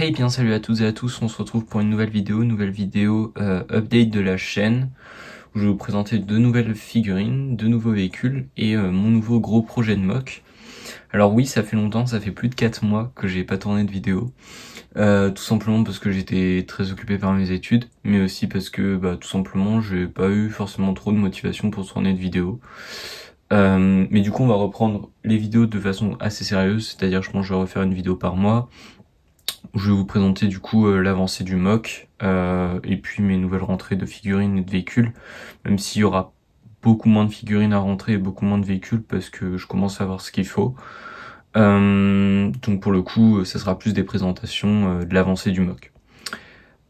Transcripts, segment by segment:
Hey bien salut à toutes et à tous, on se retrouve pour une nouvelle vidéo update de la chaîne où je vais vous présenter deux nouvelles figurines, deux nouveaux véhicules et mon nouveau gros projet de mock. Alors oui, ça fait longtemps, ça fait plus de 4 mois que j'ai pas tourné de vidéo, tout simplement parce que j'étais très occupé par mes études, mais aussi parce que tout simplement j'ai pas eu forcément trop de motivation pour tourner de vidéos. Mais du coup on va reprendre les vidéos de façon assez sérieuse, c'est-à-dire je pense que je vais refaire une vidéo par mois. Je vais vous présenter du coup l'avancée du mock et puis mes nouvelles rentrées de figurines et de véhicules, même s'il y aura beaucoup moins de figurines à rentrer et beaucoup moins de véhicules parce que je commence à voir ce qu'il faut. Donc pour le coup ça sera plus des présentations de l'avancée du mock.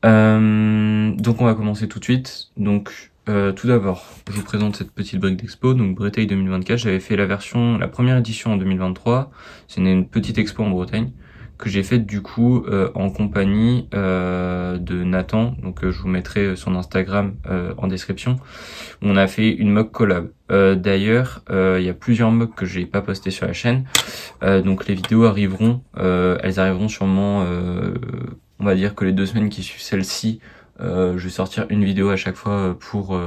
Donc on va commencer tout de suite. Donc tout d'abord je vous présente cette petite brique d'expo, donc Bretagne 2024. J'avais fait la première édition en 2023, c'est une petite expo en Bretagne que j'ai faite du coup en compagnie de Nathan, donc je vous mettrai son Instagram en description. On a fait une mock collab. D'ailleurs, il y a plusieurs mocks que j'ai pas posté sur la chaîne, donc les vidéos arriveront, elles arriveront sûrement, on va dire que les 2 semaines qui suivent celle-ci, je vais sortir une vidéo à chaque fois pour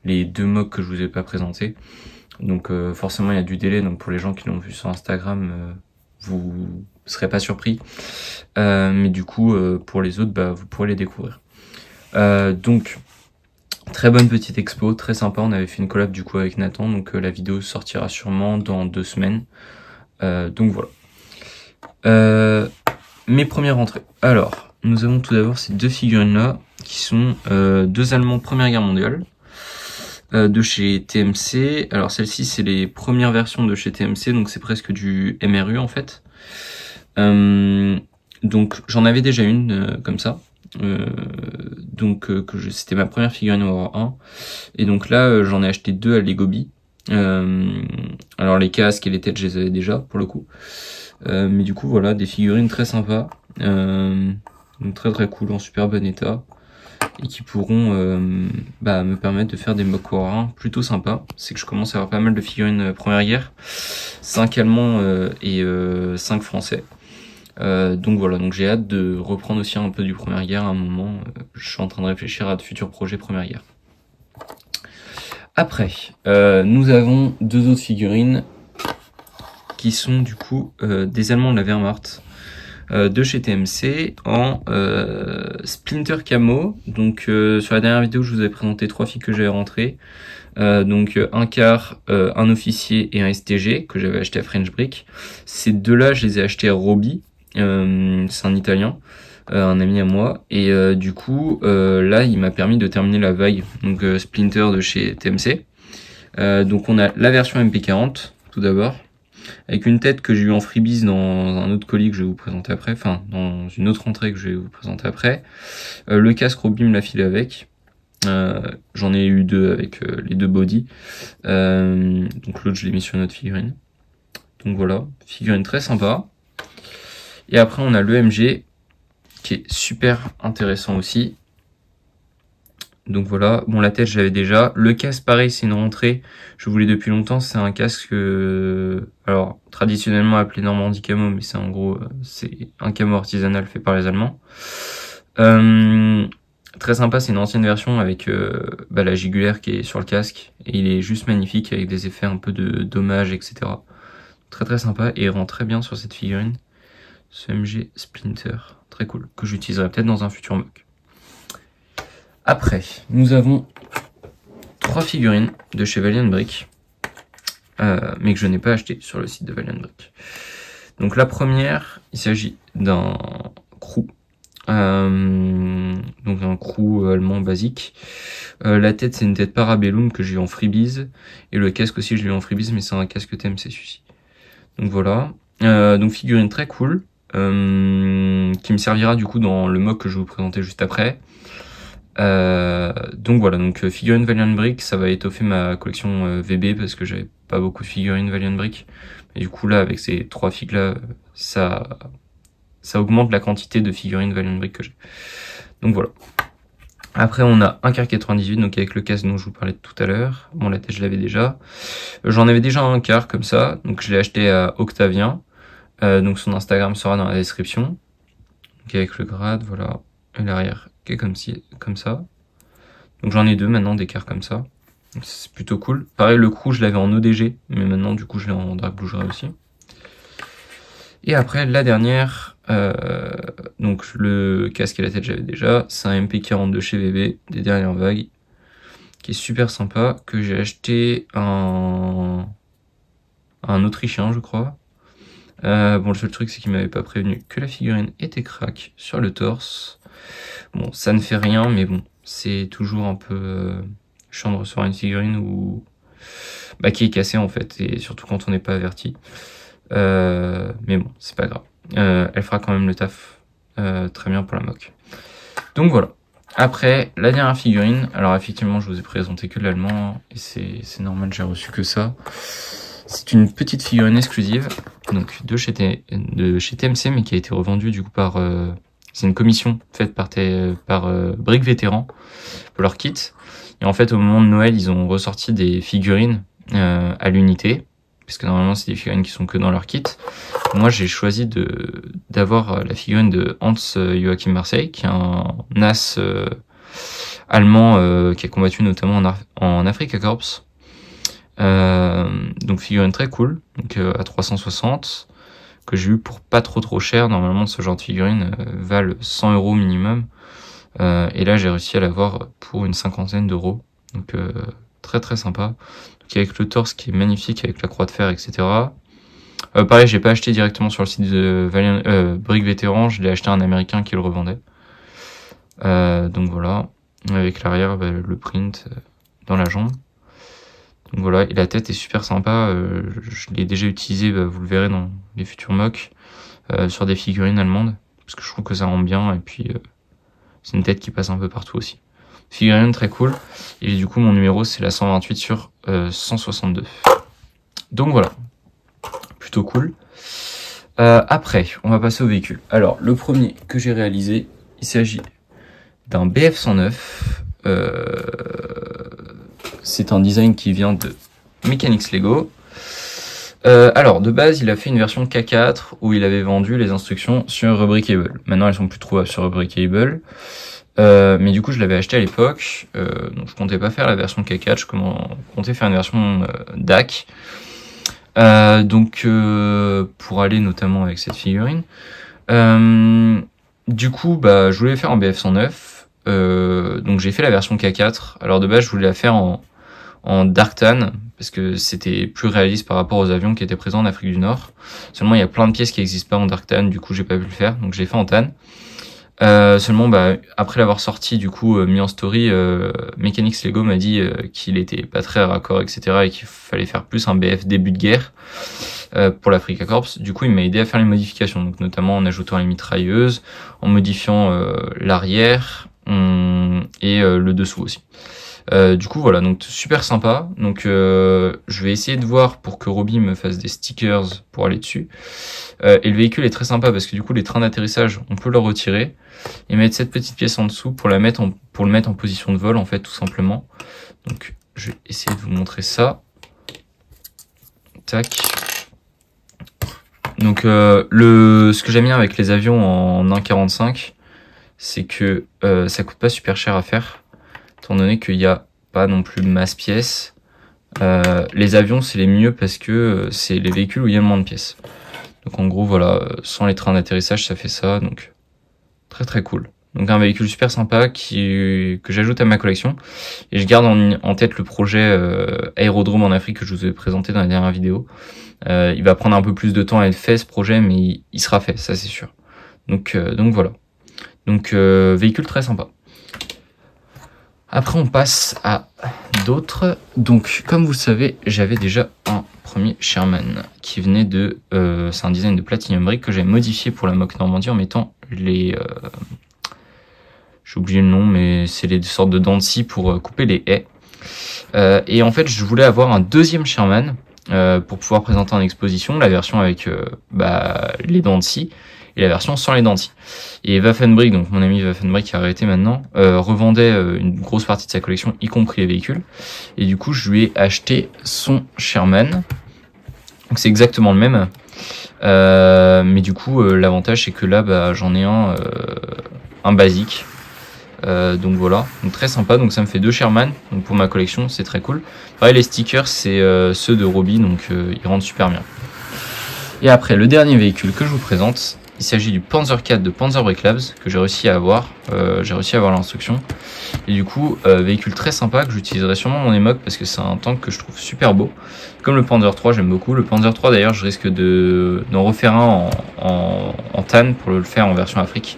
les 2 mocks que je vous ai pas présentés. Donc forcément il y a du délai, donc pour les gens qui l'ont vu sur Instagram, vous serez pas surpris, mais du coup pour les autres vous pourrez les découvrir. Donc très bonne petite expo, très sympa. On avait fait une collab du coup avec Nathan, donc la vidéo sortira sûrement dans 2 semaines. Donc voilà. Mes premières entrées. Alors nous avons tout d'abord ces deux figurines là qui sont 2 Allemands Première Guerre mondiale. De chez TMC. Alors celle-ci c'est les premières versions de chez TMC, donc c'est presque du MRU en fait. Donc j'en avais déjà une comme ça, c'était ma première figurine War 1, et donc là j'en ai acheté 2 à Legobi. Alors les casques et les têtes je les avais déjà pour le coup, mais du coup voilà, des figurines très sympas, donc très cool, en super bon état, et qui pourront me permettre de faire des mock War 1 plutôt sympas. C'est que je commence à avoir pas mal de figurines Première Guerre, 5 Allemands et 5 Français. Donc voilà, donc j'ai hâte de reprendre aussi un peu du Première Guerre à un moment. Je suis en train de réfléchir à de futurs projets Première Guerre. Après, nous avons 2 autres figurines qui sont du coup des Allemands de la Wehrmacht, de chez TMC en Splinter Camo. Donc sur la dernière vidéo je vous ai présenté 3 figues que j'avais rentrées, donc un car, un officier et un STG que j'avais acheté à French Brick. Ces 2 là je les ai achetés à Roby, c'est un Italien, un ami à moi, et du coup là il m'a permis de terminer la vague, donc Splinter de chez TMC. Donc on a la version MP40 tout d'abord, avec une tête que j'ai eu en freebies dans un autre colis que je vais vous présenter après, enfin dans une autre entrée que je vais vous présenter après. Le casque Roby me l'a filé avec, j'en ai eu 2 avec les 2 body, donc l'autre je l'ai mis sur une autre figurine. Donc voilà, figurine très sympa. Et après on a l'EMG qui est super intéressant aussi. Donc voilà, bon la tête j'avais déjà. Le casque pareil, c'est une rentrée, je voulais depuis longtemps. C'est un casque alors traditionnellement appelé Normandie Camo, mais c'est en gros c'est un camo artisanal fait par les Allemands. Très sympa, c'est une ancienne version avec la jugulaire qui est sur le casque, et il est juste magnifique avec des effets un peu de dommage, etc. Très sympa, et il rend très bien sur cette figurine. Ce MG Splinter, très cool, que j'utiliserai peut-être dans un futur mock. Après, nous avons 3 figurines de chez Valiant Brick, mais que je n'ai pas acheté sur le site de Valiant Brick. Donc la première, il s'agit d'un crew, donc un crew allemand basique. La tête c'est une tête Parabellum que j'ai eu en freebies, et le casque aussi je l'ai eu en freebies, mais c'est un casque TMC celui-ci. Donc voilà, donc figurine très cool, qui me servira du coup dans le mock que je vais vous présenter juste après. Donc voilà, donc figurine Valiant Brick, ça va étoffer ma collection VB parce que j'avais pas beaucoup de figurines Valiant Brick. Et du coup là, avec ces 3 figues là, ça augmente la quantité de figurines Valiant Brick que j'ai. Donc voilà. Après on a un car 98, donc avec le casque dont je vous parlais tout à l'heure. Bon la tête je l'avais déjà. J'en avais déjà un car comme ça, donc je l'ai acheté à Octavien. Donc son Instagram sera dans la description. Donc avec le grade, voilà, et l'arrière qui est comme ça. Donc j'en ai deux maintenant d'écart comme ça. C'est plutôt cool. Pareil, le crew je l'avais en ODG, mais maintenant du coup je l'ai en Dark Blue Jray aussi. Et après la dernière, donc le casque et la tête j'avais déjà, c'est un MP42 chez VB, des dernières vagues, qui est super sympa, que j'ai acheté un Autrichien je crois. Bon, le seul truc c'est qu'il m'avait pas prévenu que la figurine était crack sur le torse. Bon, ça ne fait rien, mais bon, c'est toujours un peu chiant de recevoir une figurine qui est cassée en fait, et surtout quand on n'est pas averti. Mais bon, c'est pas grave. Elle fera quand même le taf très bien pour la mock. Donc voilà. Après, la dernière figurine, alors effectivement je vous ai présenté que l'allemand, et c'est normal, j'ai reçu que ça. C'est une petite figurine exclusive, donc de chez TMC, mais qui a été revendue du coup par... c'est une commission faite par Brick Vétéran pour leur kit. Et en fait, au moment de Noël, ils ont ressorti des figurines à l'unité, puisque normalement, c'est des figurines qui sont que dans leur kit. Moi, j'ai choisi d'avoir la figurine de Hans Joachim Marseille, qui est un as allemand qui a combattu notamment en Afrika Korps. Donc figurine très cool, donc à 360, que j'ai eu pour pas trop cher. Normalement ce genre de figurines valent 100 € minimum, et là j'ai réussi à l'avoir pour une 50aine d'euros, donc très sympa. Donc avec le torse qui est magnifique avec la croix de fer, etc. Pareil, j'ai pas acheté directement sur le site de Brick Vétéran, je l'ai acheté à un américain qui le revendait. Donc voilà, avec l'arrière le print dans la jambe. Donc voilà, et la tête est super sympa, je l'ai déjà utilisé, vous le verrez dans les futurs mocks, sur des figurines allemandes, parce que je trouve que ça rend bien, et puis c'est une tête qui passe un peu partout aussi. Figurine très cool, et du coup mon numéro c'est la 128 sur 162. Donc voilà, plutôt cool. Après, on va passer au véhicule. Alors, le premier que j'ai réalisé, il s'agit d'un BF109, c'est un design qui vient de Mechanics Lego. Alors, de base, il a fait une version K4 où il avait vendu les instructions sur Rubricable. Maintenant, elles sont plus trouvables sur Rubricable. Mais du coup, je l'avais acheté à l'époque. Donc, je comptais pas faire la version K4, je comptais faire une version DAC. Donc, pour aller notamment avec cette figurine. Du coup, je voulais faire en BF109. Donc, j'ai fait la version K4. Alors, de base, je voulais la faire en Dark Tan, parce que c'était plus réaliste par rapport aux avions qui étaient présents en Afrique du Nord. Seulement, il y a plein de pièces qui n'existent pas en Dark Tan, du coup, j'ai pas pu le faire, donc je l'ai fait en Tan. Seulement, après l'avoir sorti, du coup, mis en story, Mechanics Lego m'a dit qu'il était pas très raccord, etc., et qu'il fallait faire plus un BF début de guerre pour l'Africa Corps. Du coup, il m'a aidé à faire les modifications, donc notamment en ajoutant les mitrailleuses, en modifiant l'arrière et le dessous aussi. Du coup voilà, donc super sympa. Donc je vais essayer de voir pour que Roby me fasse des stickers pour aller dessus. Et le véhicule est très sympa parce que du coup les trains d'atterrissage, on peut le retirer et mettre cette petite pièce en dessous pour le mettre en position de vol en fait, tout simplement. Donc je vais essayer de vous montrer ça. Tac. Donc ce que j'aime bien avec les avions en 1.45, c'est que ça coûte pas super cher à faire, étant donné qu'il n'y a pas non plus de masse pièces. Les avions c'est les mieux parce que c'est les véhicules où il y a le moins de pièces. Donc en gros voilà, sans les trains d'atterrissage ça fait ça, donc très cool. Donc un véhicule super sympa que j'ajoute à ma collection, et je garde en tête le projet aérodrome en Afrique que je vous ai présenté dans la dernière vidéo. Il va prendre un peu plus de temps à être fait ce projet, mais il sera fait, ça c'est sûr. Donc voilà. Donc véhicule très sympa. Après on passe à d'autres. Donc comme vous le savez, j'avais déjà un premier Sherman qui venait de... c'est un design de Platinum Brick que j'ai modifié pour la mock Normandie en mettant les... j'ai oublié le nom, mais c'est les sortes de dents de scie pour couper les haies. Et en fait je voulais avoir un deuxième Sherman pour pouvoir présenter en exposition, la version avec les dents de scie et la version sans les dents de scie. Et Waffenbrick, donc mon ami Waffenbrick qui a arrêté maintenant, revendait une grosse partie de sa collection, y compris les véhicules. Et du coup, je lui ai acheté son Sherman. Donc c'est exactement le même. Mais du coup, l'avantage c'est que là, bah, j'en ai un basique. Donc voilà, donc très sympa. Donc ça me fait 2 Sherman. Donc pour ma collection, c'est très cool. Pareil, les stickers, c'est ceux de Roby, donc ils rendent super bien. Et après, le dernier véhicule que je vous présente, il s'agit du Panzer IV de Panzer Brake Labs que j'ai réussi à avoir. J'ai réussi à avoir l'instruction. Et du coup, véhicule très sympa que j'utiliserai sûrement mon émoc parce que c'est un tank que je trouve super beau. Comme le Panzer III, j'aime beaucoup. Le Panzer III d'ailleurs, je risque d'en refaire un en tan pour le faire en version Afrique.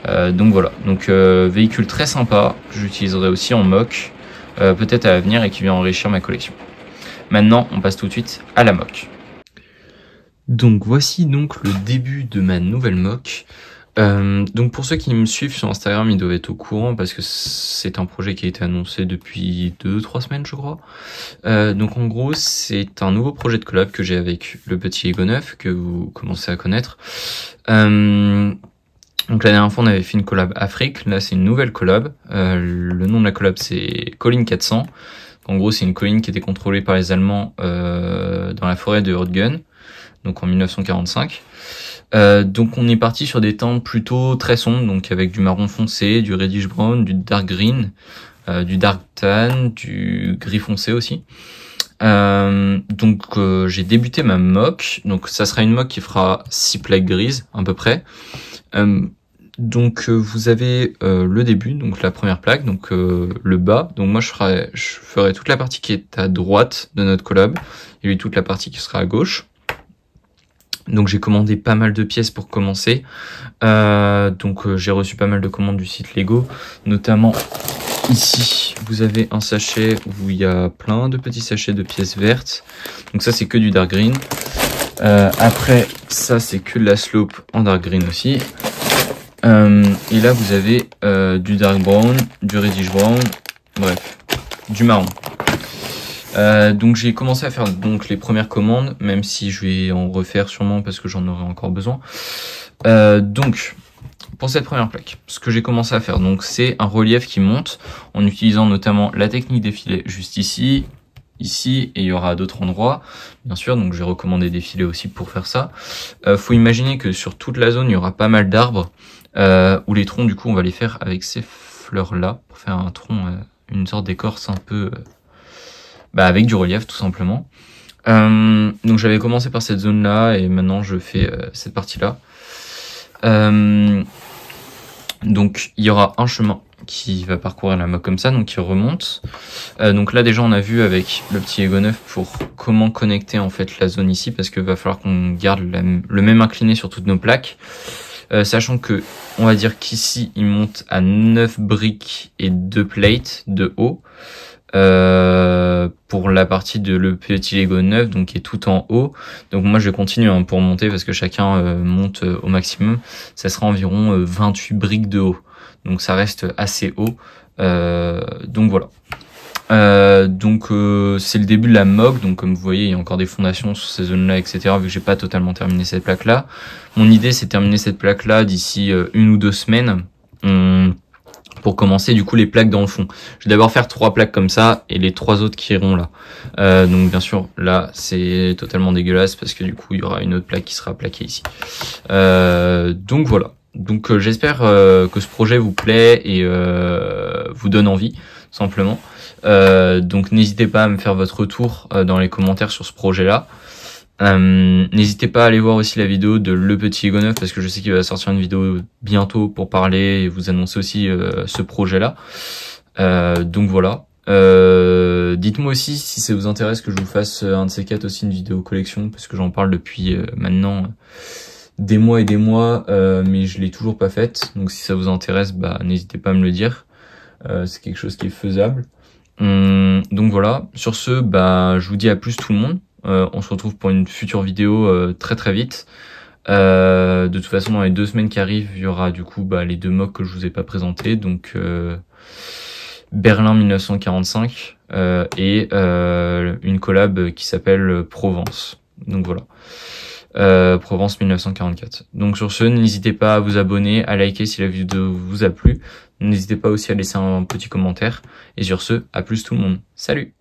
Donc voilà, donc véhicule très sympa que j'utiliserai aussi en mock, peut-être à l'avenir et qui vient enrichir ma collection. Maintenant, on passe tout de suite à la mock. Donc voici donc le début de ma nouvelle mock. Donc pour ceux qui me suivent sur Instagram, ils doivent être au courant parce que c'est un projet qui a été annoncé depuis 2-3 semaines je crois. Donc en gros c'est un nouveau projet de collab que j'ai avec le petit Ego 9 que vous commencez à connaître. Donc la dernière fois on avait fait une collab Afrique, là c'est une nouvelle collab. Le nom de la collab c'est Colline 400. En gros c'est une colline qui était contrôlée par les Allemands dans la forêt de Hurtgen, donc en 1945. Donc on est parti sur des teintes plutôt très sombres, donc avec du marron foncé, du reddish brown, du dark green, du dark tan, du gris foncé aussi. Donc j'ai débuté ma mock, donc ça sera une mock qui fera 6 plaques grises à peu près. Donc vous avez le début, donc la première plaque, donc le bas. Donc moi je ferai toute la partie qui est à droite de notre collab et lui toute la partie qui sera à gauche. Donc j'ai commandé pas mal de pièces pour commencer. Donc j'ai reçu pas mal de commandes du site Lego, notamment ici vous avez un sachet où il y a plein de petits sachets de pièces vertes. Donc ça c'est que du dark green. Après ça c'est que de la slope en dark green aussi. Et là vous avez du dark brown, du reddish brown, bref, du marron. Donc j'ai commencé à faire donc les premières commandes, même si je vais en refaire sûrement parce que j'en aurai encore besoin. Donc pour cette première plaque, ce que j'ai commencé à faire, donc c'est un relief qui monte en utilisant notamment la technique des filets juste ici, ici, et il y aura d'autres endroits, bien sûr, donc j'ai recommandé des filets aussi pour faire ça. Faut imaginer que sur toute la zone, il y aura pas mal d'arbres, où les troncs, du coup, on va les faire avec ces fleurs-là, pour faire un tronc, une sorte d'écorce un peu, avec du relief, tout simplement. Donc j'avais commencé par cette zone-là, et maintenant je fais cette partie-là. Donc il y aura un chemin qui va parcourir la mock comme ça, donc qui remonte. Donc là déjà on a vu avec le petit Ego 9 pour comment connecter en fait la zone ici, parce que va falloir qu'on garde le même incliné sur toutes nos plaques. Sachant que on va dire qu'ici il monte à 9 briques et 2 plates de haut. Pour la partie de le petit Lego 9, donc qui est tout en haut. Donc moi je continue pour monter parce que chacun monte au maximum. Ça sera environ 28 briques de haut. Donc ça reste assez haut. Donc voilà. Donc c'est le début de la mock, donc comme vous voyez il y a encore des fondations sur ces zones là, etc. Vu que j'ai pas totalement terminé cette plaque là. Mon idée c'est de terminer cette plaque là d'ici 1 ou 2 semaines. Pour commencer du coup les plaques dans le fond. Je vais d'abord faire 3 plaques comme ça et les 3 autres qui iront là. Donc bien sûr là c'est totalement dégueulasse parce que du coup il y aura une autre plaque qui sera plaquée ici. Donc voilà. Donc j'espère que ce projet vous plaît et vous donne envie simplement. Donc n'hésitez pas à me faire votre retour dans les commentaires sur ce projet là. N'hésitez pas à aller voir aussi la vidéo de le petit Ego 9 parce que je sais qu'il va sortir une vidéo bientôt pour parler et vous annoncer aussi ce projet là. Donc voilà. Dites-moi aussi si ça vous intéresse que je vous fasse un de ces 4 aussi une vidéo collection parce que j'en parle depuis maintenant des mois et des mois mais je l'ai toujours pas faite. Donc si ça vous intéresse n'hésitez pas à me le dire. C'est quelque chose qui est faisable. Donc voilà. Sur ce je vous dis à plus tout le monde. On se retrouve pour une future vidéo très très vite. De toute façon dans les 2 semaines qui arrivent il y aura du coup les 2 mocks que je vous ai pas présentés, donc Berlin 1945 et une collab qui s'appelle Provence, donc voilà. Provence 1944. Donc sur ce, n'hésitez pas à vous abonner, à liker si la vidéo vous a plu, n'hésitez pas aussi à laisser un petit commentaire, et sur ce, à plus tout le monde, salut.